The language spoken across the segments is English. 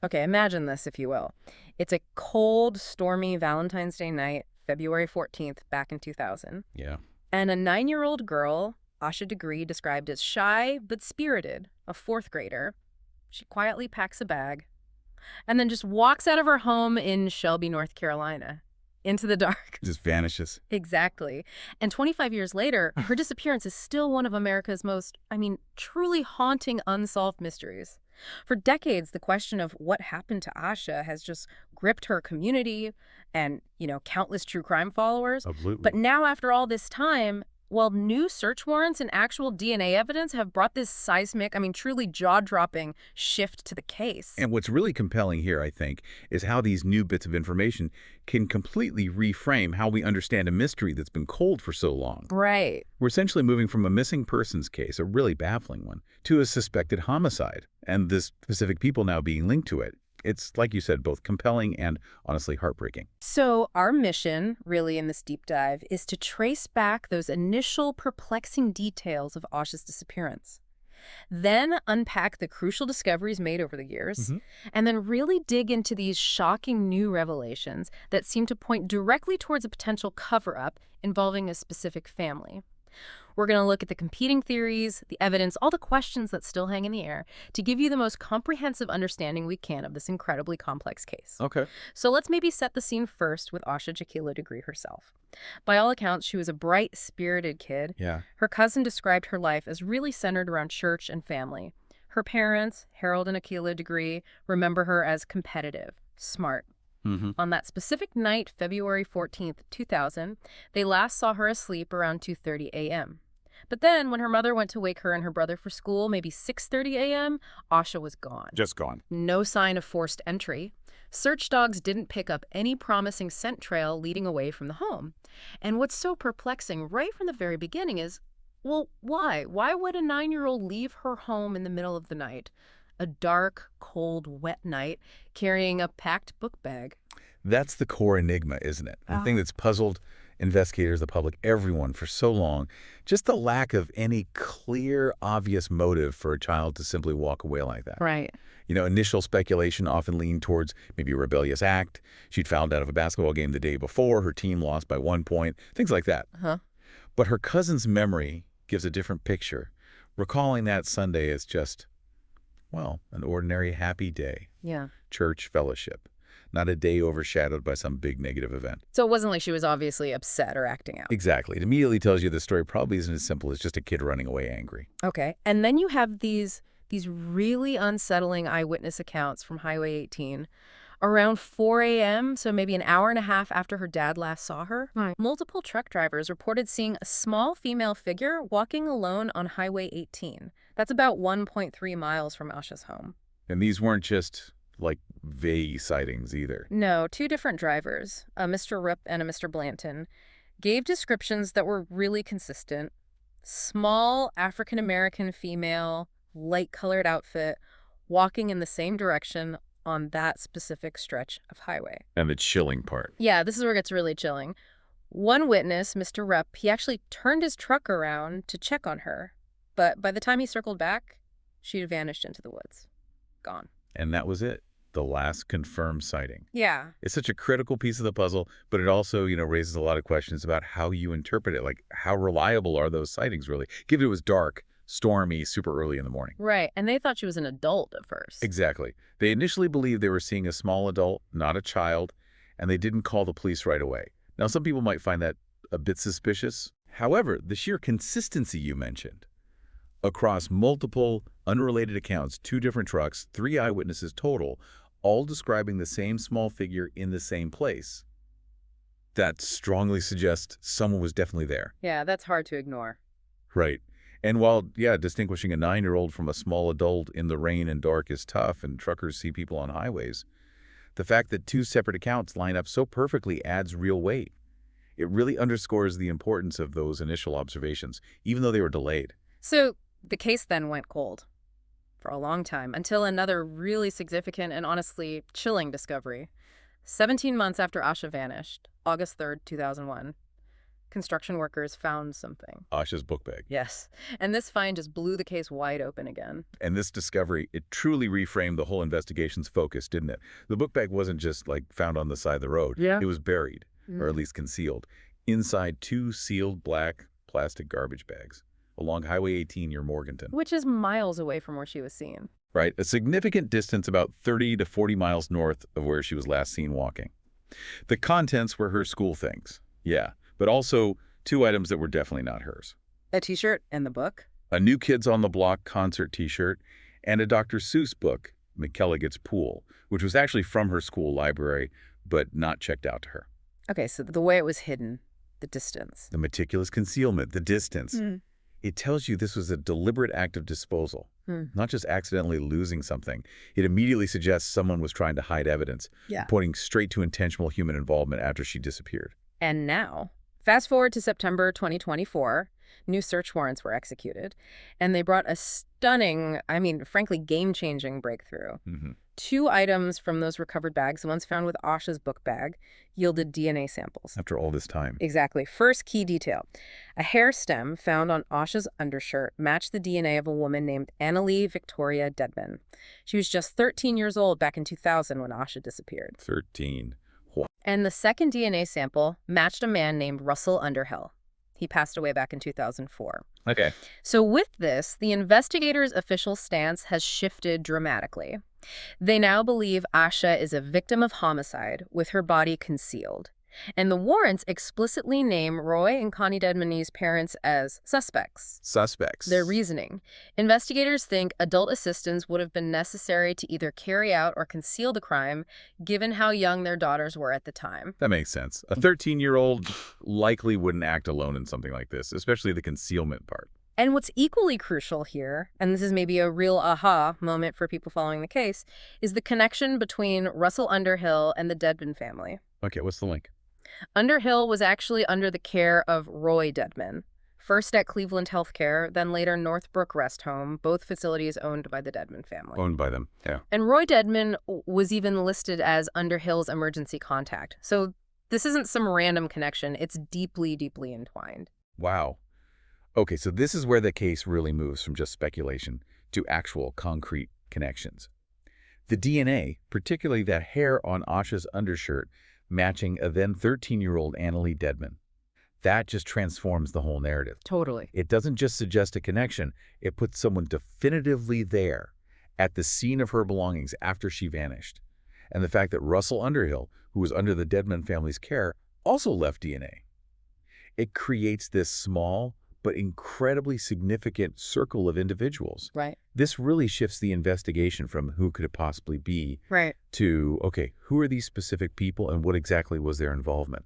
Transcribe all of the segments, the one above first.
Okay, imagine this, if you will. It's a cold, stormy Valentine's Day night, February 14th, back in 2000. Yeah. And a 9-year-old girl, Asha Degree, described as shy but spirited, a fourth grader. She quietly packs a bag and then just walks out of her home in Shelby, North Carolina, into the dark. Just vanishes. Exactly. And 25 years later, her disappearance is still one of America's most, truly haunting unsolved mysteries. For decades, the question of what happened to Asha has just gripped her community and, countless true crime followers. Absolutely. But now, after all this time, well, new search warrants and actual DNA evidence have brought this seismic, truly jaw-dropping shift to the case. And what's really compelling here, I think, is how these new bits of information can completely reframe how we understand a mystery that's been cold for so long. Right. We're essentially moving from a missing persons case, a really baffling one, to a suspected homicide, and the specific people now being linked to it. It's, like you said, both compelling and honestly heartbreaking. So our mission, really, in this deep dive, is to trace back those initial perplexing details of Asha's disappearance. Then unpack the crucial discoveries made over the years, and then really dig into these shocking new revelations that seem to point directly towards a potential cover-up involving a specific family. We're going to look at the competing theories, the evidence, all the questions that still hang in the air to give you the most comprehensive understanding we can of this incredibly complex case. Okay. So let's maybe set the scene first with Asha Degree herself. By all accounts, she was a bright, spirited kid. Yeah. Her cousin described her life as really centered around church and family. Her parents, Harold and Akilah Degree, remember her as competitive, smart. On that specific night, February 14th, 2000, they last saw her asleep around 2:30 a.m. But then, when her mother went to wake her and her brother for school, maybe 6:30 a.m., Asha was gone. Just gone. No sign of forced entry. Search dogs didn't pick up any promising scent trail leading away from the home. And what's so perplexing right from the very beginning is, well, why? Why would a 9-year-old leave her home in the middle of the night? A dark, cold, wet night, carrying a packed book bag. That's the core enigma, isn't it? The thing that's puzzled investigators, the public, everyone for so long. Just the lack of any clear, obvious motive for a child to simply walk away like that. Right. Initial speculation often leaned towards maybe a rebellious act. She'd fouled out of a basketball game the day before. Her team lost by 1 point. Things like that. But her cousin's memory gives a different picture, recalling that Sunday as just, well, an ordinary happy day. Yeah. Church fellowship. Not a day overshadowed by some big negative event. So it wasn't like she was obviously upset or acting out. Exactly. It immediately tells you the story probably isn't as simple as just a kid running away angry. Okay. And then you have these really unsettling eyewitness accounts from Highway 18. Around 4 a.m., so maybe an hour and a half after her dad last saw her, multiple truck drivers reported seeing a small female figure walking alone on Highway 18. That's about 1.3 miles from Asha's home. And these weren't just, vague sightings either. No, 2 different drivers, a Mr. Rip and a Mr. Blanton, gave descriptions that were really consistent. Small African-American female, light-colored outfit, walking in the same direction on that specific stretch of highway. And the chilling part. Yeah, this is where it gets really chilling. One witness, Mr. Rep, he actually turned his truck around to check on her. But by the time he circled back, she'd vanished into the woods. Gone. And that was it. The last confirmed sighting. Yeah. It's such a critical piece of the puzzle, but it also, raises a lot of questions about how you interpret it. Like, how reliable are those sightings really? Given it was dark, stormy, super early in the morning. Right. And they thought she was an adult at first. Exactly. They initially believed they were seeing a small adult, not a child, and they didn't call the police right away. Now, some people might find that a bit suspicious. However, the sheer consistency you mentioned across multiple unrelated accounts, 2 different trucks, 3 eyewitnesses total, all describing the same small figure in the same place, that strongly suggests someone was definitely there. Yeah, that's hard to ignore. Right. And while, distinguishing a 9-year-old from a small adult in the rain and dark is tough, and truckers see people on highways, the fact that 2 separate accounts line up so perfectly adds real weight. It really underscores the importance of those initial observations, even though they were delayed. So the case then went cold for a long time, until another really significant and honestly chilling discovery. 17 months after Asha vanished, August 3rd, 2001, construction workers found something. Asha's book bag. Yes. And this find just blew the case wide open again. And this discovery, it truly reframed the whole investigation's focus, didn't it? The book bag wasn't just, like, found on the side of the road. Yeah. It was buried, or at least concealed, inside 2 sealed black plastic garbage bags along Highway 18 near Morganton. Which is miles away from where she was seen. Right, a significant distance about 30 to 40 miles north of where she was last seen walking. The contents were her school things, yeah, but also 2 items that were definitely not hers. A T-shirt and the book. A New Kids on the Block concert T-shirt and a Dr. Seuss book, McElligot's Pool, which was actually from her school library, but not checked out to her. Okay, so the way it was hidden, the distance. The meticulous concealment, the distance. It tells you this was a deliberate act of disposal, not just accidentally losing something. It immediately suggests someone was trying to hide evidence, pointing straight to intentional human involvement after she disappeared. And now, fast forward to September 2024, new search warrants were executed, and they brought a stunning, frankly, game-changing breakthrough. 2 items from those recovered bags, the ones found with Asha's book bag, yielded DNA samples. After all this time. Exactly. First key detail. A hair stem found on Asha's undershirt matched the DNA of a woman named Annalee Victoria Dedman. She was just 13 years old back in 2000 when Asha disappeared. 13. And the second DNA sample matched a man named Russell Underhill. He passed away back in 2004. Okay. So with this, the investigators' official stance has shifted dramatically. They now believe Asha is a victim of homicide with her body concealed. And the warrants explicitly name Roy and Connie Dedmany's parents as suspects. Suspects. Their reasoning. Investigators think adult assistance would have been necessary to either carry out or conceal the crime, given how young their daughters were at the time. That makes sense. A 13-year-old likely wouldn't act alone in something like this, especially the concealment part. And what's equally crucial here, and this is maybe a real aha moment for people following the case, is the connection between Russell Underhill and the Dedman family. Okay, what's the link? Underhill was actually under the care of Roy Dedman, first at Cleveland Healthcare, then later Northbrook Rest Home, both facilities owned by the Dedman family. Owned by them, yeah. And Roy Dedman was even listed as Underhill's emergency contact. So this isn't some random connection. It's deeply, deeply entwined. Wow. Okay, so this is where the case really moves from just speculation to actual concrete connections. The DNA, particularly that hair on Asha's undershirt, matching a then 13-year-old Annalee Dedman. That just transforms the whole narrative. Totally. It doesn't just suggest a connection, it puts someone definitively there at the scene of her belongings after she vanished. And the fact that Russell Underhill, who was under the Dedman family's care, also left DNA. It creates this small but incredibly significant circle of individuals. Right. This really shifts the investigation from who could it possibly be Right. to, okay, who are these specific people and what exactly was their involvement?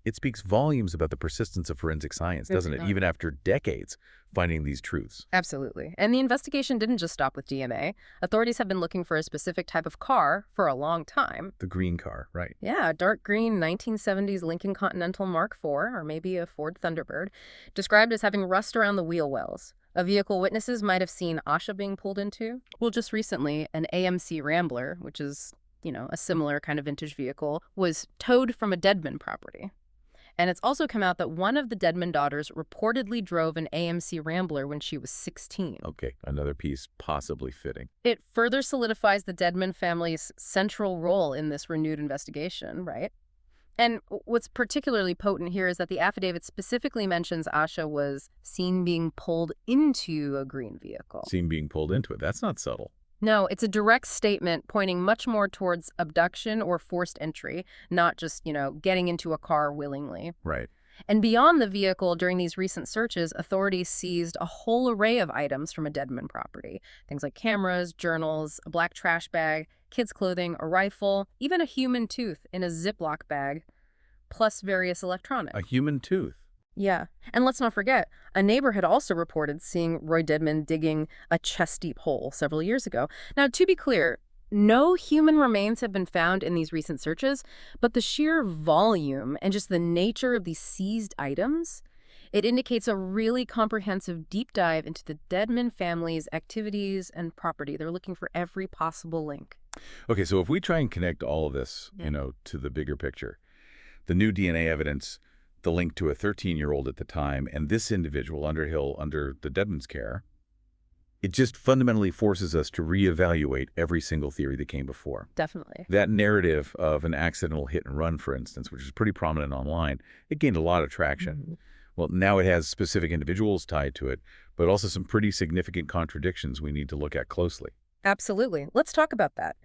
It speaks volumes about the persistence of forensic science, doesn't it? Even after decades finding these truths. Absolutely. And the investigation didn't just stop with DNA. Authorities have been looking for a specific type of car for a long time. The green car, right. Yeah, a dark green 1970s Lincoln Continental Mark IV, or maybe a Ford Thunderbird, described as having rust around the wheel wells. A vehicle witnesses might have seen Asha being pulled into. Well, just recently, an AMC Rambler, which is, a similar kind of vintage vehicle, was towed from a Dedman property. And it's also come out that one of the Dedman daughters reportedly drove an AMC Rambler when she was 16. Okay, another piece possibly fitting. It further solidifies the Dedman family's central role in this renewed investigation, right? And what's particularly potent here is that the affidavit specifically mentions Asha was seen being pulled into a green vehicle. Seen being pulled into it. That's not subtle. No, it's a direct statement pointing much more towards abduction or forced entry, not just, getting into a car willingly. Right. And beyond the vehicle, during these recent searches, authorities seized a whole array of items from a Dedman property. Things like cameras, journals, a black trash bag, kids' clothing, a rifle, even a human tooth in a Ziploc bag, plus various electronics. A human tooth. Yeah. And let's not forget, a neighbor had also reported seeing Roy Dedman digging a chest-deep hole several years ago. Now, to be clear, no human remains have been found in these recent searches, but the sheer volume and just the nature of these seized items, it indicates a really comprehensive deep dive into the Dedman family's activities and property. They're looking for every possible link. Okay, so if we try and connect all of this, to the bigger picture, the new DNA evidence, the link to a 13-year-old at the time, and this individual, Underhill, under the Deadman's care, it just fundamentally forces us to reevaluate every single theory that came before. Definitely. That narrative of an accidental hit and run, for instance, which is pretty prominent online, it gained a lot of traction. Mm-hmm. Well, now it has specific individuals tied to it, but also some pretty significant contradictions we need to look at closely. Absolutely. Let's talk about that.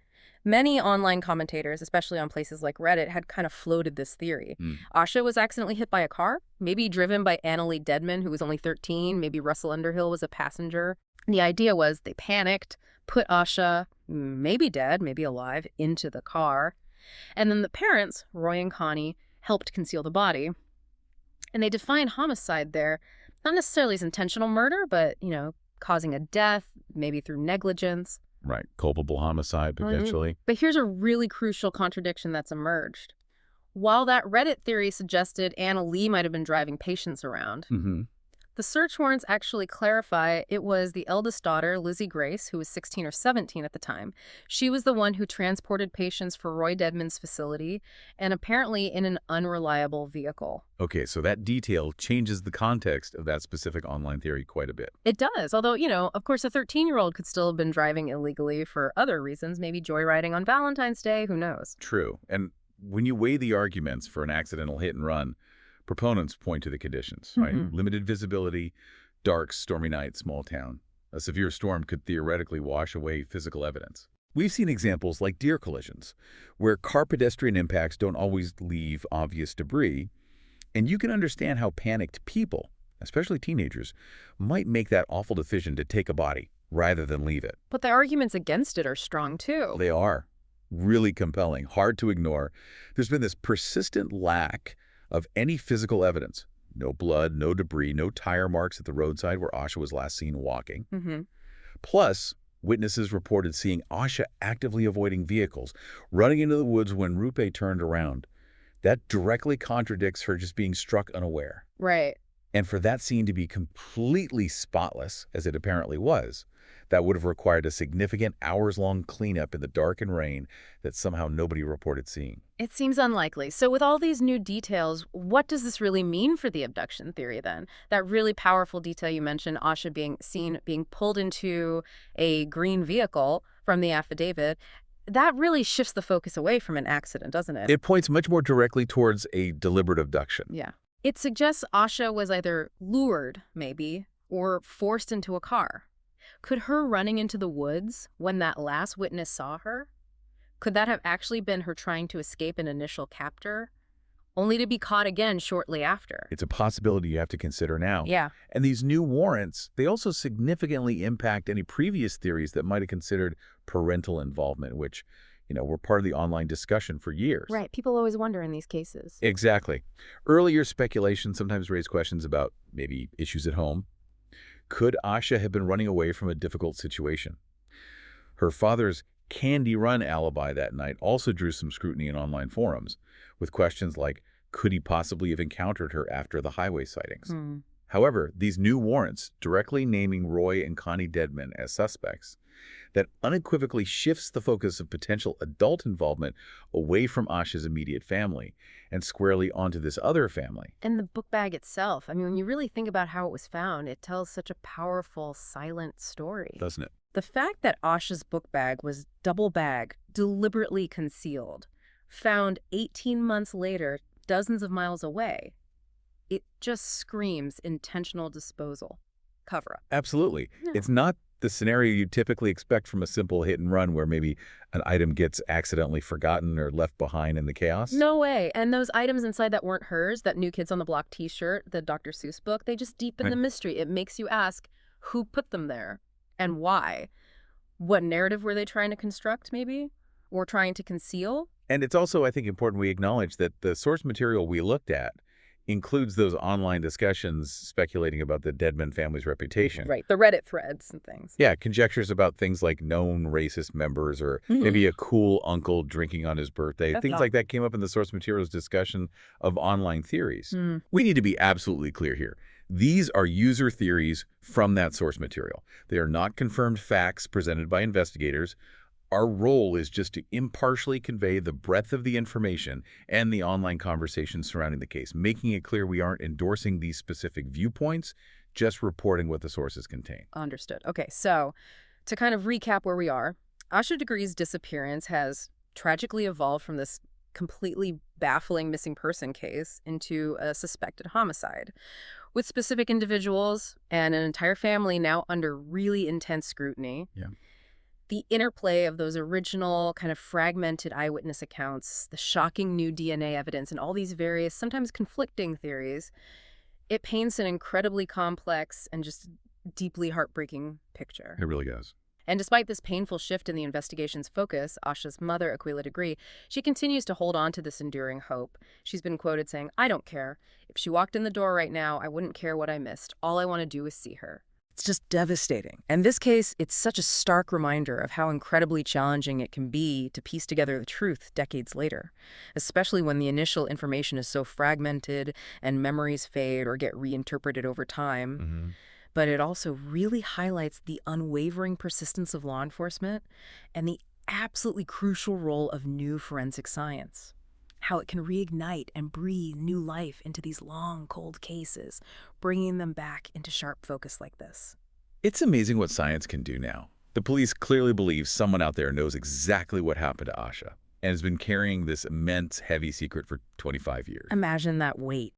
Many online commentators, especially on places like Reddit, had kind of floated this theory. Asha was accidentally hit by a car, maybe driven by Annalee Deadman, who was only 13. Maybe Russell Underhill was a passenger. And the idea was they panicked, put Asha, maybe dead, maybe alive, into the car. And then the parents, Roy and Connie, helped conceal the body. And they define homicide there, not necessarily as intentional murder, but, causing a death, maybe through negligence. Right. Culpable homicide, potentially. But here's a really crucial contradiction that's emerged. While that Reddit theory suggested Anna Lee might have been driving patients around, the search warrants actually clarify it was the eldest daughter, Lizzie Grace, who was 16 or 17 at the time. She was the one who transported patients for Roy Deadman's facility, and apparently in an unreliable vehicle. Okay, so that detail changes the context of that specific online theory quite a bit. It does, although, of course, a 13-year-old could still have been driving illegally for other reasons, maybe joyriding on Valentine's Day, who knows? True. And when you weigh the arguments for an accidental hit and run, proponents point to the conditions, right? Limited visibility, dark, stormy night, small town. A severe storm could theoretically wash away physical evidence. We've seen examples like deer collisions, where car pedestrian impacts don't always leave obvious debris, and you can understand how panicked people, especially teenagers, might make that awful decision to take a body rather than leave it. But the arguments against it are strong, too. They are really compelling, hard to ignore. There's been this persistent lack of any physical evidence. No blood, no debris, no tire marks at the roadside where Asha was last seen walking. Plus, witnesses reported seeing Asha actively avoiding vehicles, running into the woods when Rupe turned around. That directly contradicts her just being struck unaware. Right. And for that scene to be completely spotless, as it apparently was, that would have required a significant hours-long cleanup in the dark and rain that somehow nobody reported seeing. It seems unlikely. So with all these new details, what does this really mean for the abduction theory then? That really powerful detail you mentioned, Asha being pulled into a green vehicle from the affidavit, that really shifts the focus away from an accident, doesn't it? It points much more directly towards a deliberate abduction. Yeah. It suggests Asha was either lured, maybe, or forced into a car. Could her running into the woods when that last witness saw her, could that have actually been her trying to escape an initial captor, only to be caught again shortly after? It's a possibility you have to consider now. Yeah. And these new warrants, they also significantly impact any previous theories that might have considered parental involvement, which, were part of the online discussion for years. Right. People always wonder in these cases. Exactly. Earlier speculation sometimes raised questions about maybe issues at home. Could Asha have been running away from a difficult situation? Her father's Candy Run alibi that night also drew some scrutiny in online forums, with questions like, could he possibly have encountered her after the highway sightings? However, these new warrants, directly naming Roy and Connie Deadman as suspects, that unequivocally shifts the focus of potential adult involvement away from Asha's immediate family and squarely onto this other family. And the book bag itself, when you really think about how it was found, it tells such a powerful, silent story. Doesn't it? The fact that Asha's book bag was double bagged, deliberately concealed, found 18 months later, dozens of miles away, it just screams intentional disposal, cover-up. Absolutely. Yeah. It's not the scenario you typically expect from a simple hit and run where maybe an item gets accidentally forgotten or left behind in the chaos. No way. And those items inside that weren't hers, that New Kids on the Block t-shirt, the Dr. Seuss book, they just deepen the mystery. It makes you ask, who put them there and why? What narrative were they trying to construct, maybe? Or trying to conceal? And it's also, I think, important we acknowledge that the source material we looked at includes those online discussions speculating about the Deadman family's reputation. Right, the Reddit threads and things. Yeah, conjectures about things like known racist members or maybe a cool uncle drinking on his birthday. Things like that came up in the source material's discussion of online theories. We need to be absolutely clear here. These are user theories from that source material. They are not confirmed facts presented by investigators, Our role is just to impartially convey the breadth of the information and the online conversation surrounding the case, making it clear we aren't endorsing these specific viewpoints, just reporting what the sources contain. Understood. Okay, so to kind of recap where we are, Asha Degree's disappearance has tragically evolved from this completely baffling missing person case into a suspected homicide, with specific individuals and an entire family now under really intense scrutiny. Yeah. The interplay of those original kind of fragmented eyewitness accounts, the shocking new DNA evidence, and all these various, sometimes conflicting theories, it paints an incredibly complex and just deeply heartbreaking picture. It really does. And despite this painful shift in the investigation's focus, Asha's mother, Aquila Degree, she continues to hold on to this enduring hope. She's been quoted saying, "I don't care. If she walked in the door right now, I wouldn't care what I missed. All I want to do is see her." It's just devastating. In this case, it's such a stark reminder of how incredibly challenging it can be to piece together the truth decades later, especially when the initial information is so fragmented and memories fade or get reinterpreted over time. But it also really highlights the unwavering persistence of law enforcement and the absolutely crucial role of new forensic science. How it can reignite and breathe new life into these long, cold cases, bringing them back into sharp focus like this. It's amazing what science can do now. The police clearly believe someone out there knows exactly what happened to Asha and has been carrying this immense, heavy secret for 25 years. Imagine that weight.